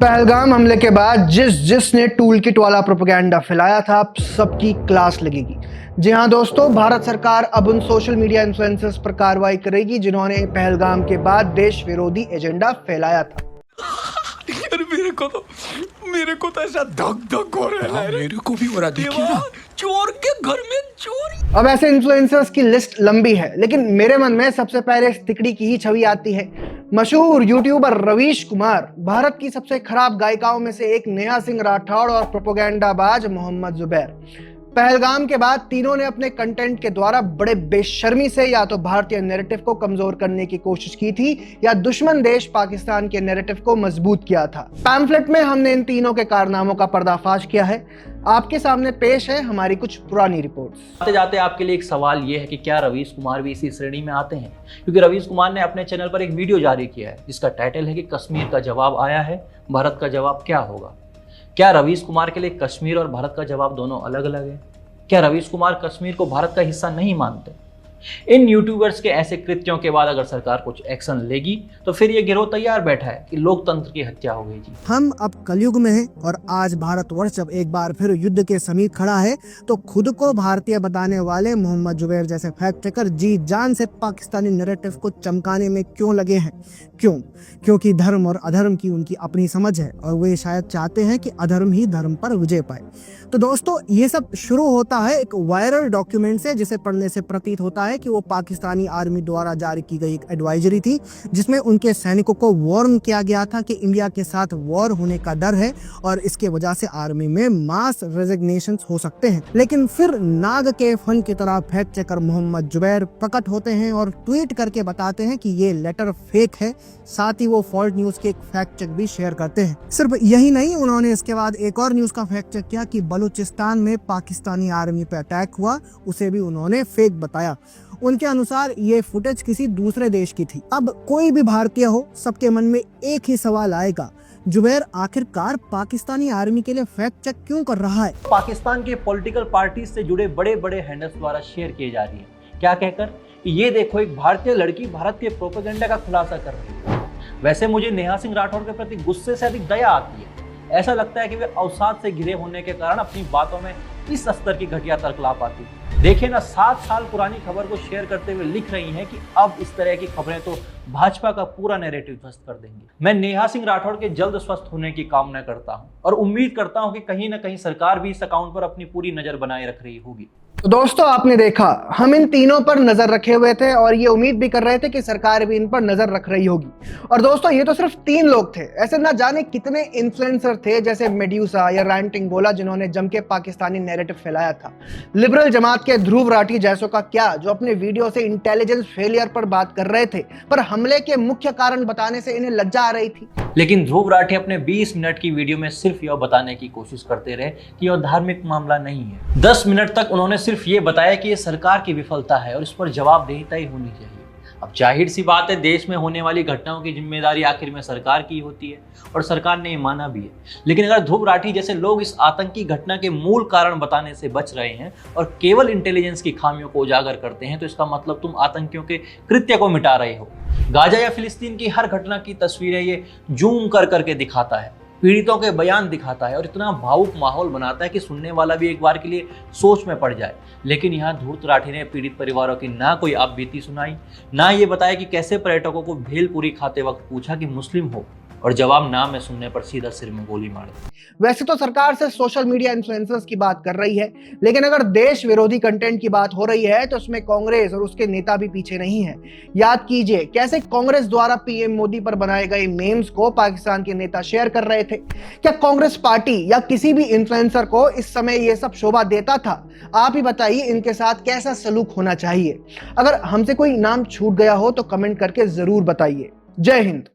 पहलगाम हमले के बाद जिसने टूल किट वाला प्रोपेगेंडा फैलाया था, अब सबकी क्लास लगेगी। जी हाँ दोस्तों, भारत सरकार अब उन सोशल मीडिया इन्फ्लुएंसर्स पर कार्रवाई करेगी जिन्होंने पहलगाम के बाद देश विरोधी एजेंडा फैलाया था। यार मेरे को तो ऐसा धक धक हो रहा है। मेरे को भी हो रहा, देखिए ना, चोर के घर में चोरी। अब ऐसे इन्फ्लुएंसर्स की लिस्ट लंबी है, लेकिन मेरे मन में सबसे पहले इस तिकड़ी की ही छवि आती है। मशहूर यूट्यूबर रवीश कुमार, भारत की सबसे खराब गायिकाओं में से एक नेहा सिंह राठौड़ और प्रोपेगेंडाबाज मोहम्मद जुबैर। पहलगाम के बाद तीनों ने अपने कंटेंट के द्वारा बड़े बेशर्मी से या तो भारतीय नैरेटिव को कमजोर करने की कोशिश की थी या दुश्मन देश पाकिस्तान के नैरेटिव को मजबूत किया था। पैम्फलेट में हमने इन तीनों के कारनामों का पर्दाफाश किया है। आपके सामने पेश है हमारी कुछ पुरानी रिपोर्ट्स। आते जाते आपके लिए एक सवाल ये है कि क्या रवीश कुमार भी इसी श्रेणी में आते हैं, क्योंकि रवीश कुमार ने अपने चैनल पर एक वीडियो जारी किया है जिसका टाइटल है कि कश्मीर का जवाब आया है, भारत का जवाब क्या होगा। क्या रवीश कुमार के लिए कश्मीर और भारत का जवाब दोनों अलग अलग है? क्या रवीश कुमार कश्मीर को भारत का हिस्सा नहीं मानते? इन यूट्यूबर्स के ऐसे कृत्यों के बाद अगर सरकार कुछ एक्शन लेगी तो फिर ये गिरोह तैयार बैठा है कि लोकतंत्र की हत्या हो गई जी। हम अब कलयुग में हैं और आज भारतवर्ष जब एक बार फिर युद्ध के समीप खड़ा है तो खुद को भारतीय बताने वाले मोहम्मद जुबैर जैसे फैक्ट चेकर जी जान से पाकिस्तानी नैरेटिव को चमकाने में क्यों लगे हैं? क्योंकि धर्म और अधर्म की उनकी अपनी समझ है और वे शायद चाहते हैं कि अधर्म ही धर्म पर विजय पाए। तो दोस्तों, ये सब शुरू होता है एक वायरल डॉक्यूमेंट से, जिसे पढ़ने से प्रतीत होता है कि वो पाकिस्तानी आर्मी द्वारा जारी की गई एक एडवाइजरी थी जिसमें उनके सैनिकों को वार्न किया गया था कि इंडिया के साथ वॉर होने का डर है और इसके वजह से आर्मी में मास रेजिग्नेशन हो सकते हैं। लेकिन फिर नाग के फन की तरह फैक्ट चेकर मोहम्मद जुबैर प्रकट होते हैं और ट्वीट करके बताते हैं कि ये लेटर फेक है। साथ ही वो फॉल्ट न्यूज के एक फैक्ट चेक भी शेयर करते हैं। सिर्फ यही नहीं, उन्होंने इसके बाद एक और न्यूज का फैक्ट चेक किया कि बलूचिस्तान में पाकिस्तानी आर्मी पर अटैक हुआ, उसे भी उन्होंने फेक बताया। उनके अनुसार ये फुटेज किसी दूसरे देश की थी। अब कोई भी भारतीय हो, सबके मन में एक ही सवाल आएगा, जुबैर आखिरकार पाकिस्तानी आर्मी के लिए फैक्ट चेक क्यों कर रहा है? पाकिस्तान के पॉलिटिकल पार्टी से जुड़े बड़े बड़े हैंडल्स द्वारा शेयर किए जा रही है, क्या कहकर कि ये देखो एक भारतीय लड़की भारत के प्रोपेगेंडा का खुलासा कर रही है। वैसे मुझे नेहा सिंह राठौड़ के प्रति गुस्से से अधिक दया आती है। ऐसा लगता है कि वे अवसाद से घिरे होने के कारण अपनी बातों में इस स्तर की घटिया तर्क ला पाती है। देखिए ना, 7 साल पुरानी खबर को शेयर करते हुए लिख रही हैं कि अब इस तरह की खबरें तो भाजपा का पूरा नैरेटिव ध्वस्त कर देंगी। मैं नेहा सिंह राठौड़ के जल्द स्वस्थ होने की कामना करता हूं और उम्मीद करता हूं कि कहीं ना कहीं सरकार भी इस अकाउंट पर अपनी पूरी नजर बनाए रख रही होगी। तो दोस्तों, आपने देखा, हम इन तीनों पर नजर रखे हुए थे और ये उम्मीद भी कर रहे थे कि सरकार भी इन पर नजर रख रही होगी। और दोस्तों, ये तो सिर्फ 3 लोग थे, ऐसे ना जाने कितने इन्फ्लुएंसर थे जैसे मेड्यूसा या रैंटिंग बोला जिन्होंने जम के पाकिस्तानी नैरेटिव फैलाया था। लिबरल जमात के ध्रुव राठी जैसों का क्या, जो अपने वीडियो से इंटेलिजेंस फेलियर पर बात कर रहे थे पर हमले के मुख्य कारण बताने से इन्हें लज्जा आ रही थी। लेकिन ध्रुव राठी अपने 20 मिनट की वीडियो में सिर्फ यह बताने की कोशिश करते रहे कि यह धार्मिक मामला नहीं है। 10 मिनट तक उन्होंने सिर्फ ये बताया कि यह सरकार की विफलता है और इस पर जवाबदेहिता ही होनी चाहिए। अब जाहिर सी बात है, देश में होने वाली घटनाओं की जिम्मेदारी आखिर में सरकार की होती है और सरकार ने ये माना भी है। लेकिन अगर ध्रुव राठी जैसे लोग इस आतंकी घटना के मूल कारण बताने से बच रहे हैं और केवल इंटेलिजेंस की खामियों को उजागर करते हैं, तो इसका मतलब तुम आतंकियों के कृत्य को मिटा रहे हो। गाजा या फिलिस्तीन की हर घटना की तस्वीरें ये जूम कर करके दिखाता है, पीड़ितों के बयान दिखाता है और इतना भावुक माहौल बनाता है कि सुनने वाला भी एक बार के लिए सोच में पड़ जाए। लेकिन यहाँ ध्रुव राठी ने पीड़ित परिवारों की ना कोई आप बीती सुनाई, ना ये बताया कि कैसे पर्यटकों को भेलपुरी खाते वक्त पूछा कि मुस्लिम हो, और जवाब ना में सुनने पर सीधा सिर में गोली मार दी। वैसे तो सरकार से सोशल मीडिया इन्फ्लुएंसर्स की बात कर रही है, लेकिन अगर देश विरोधी कंटेंट की बात हो रही है तो उसमें कांग्रेस और उसके नेता भी पीछे नहीं है। याद कीजिए कैसे कांग्रेस द्वारा पीएम मोदी पर बनाए गए मेम्स को पाकिस्तान के नेता शेयर कर रहे थे। क्या कांग्रेस पार्टी या किसी भी इन्फ्लुएंसर को इस समय ये सब शोभा देता था? आप ही बताइए, इनके साथ कैसा सलूक होना चाहिए? अगर हमसे कोई नाम छूट गया हो तो कमेंट करके जरूर बताइए। जय हिंद।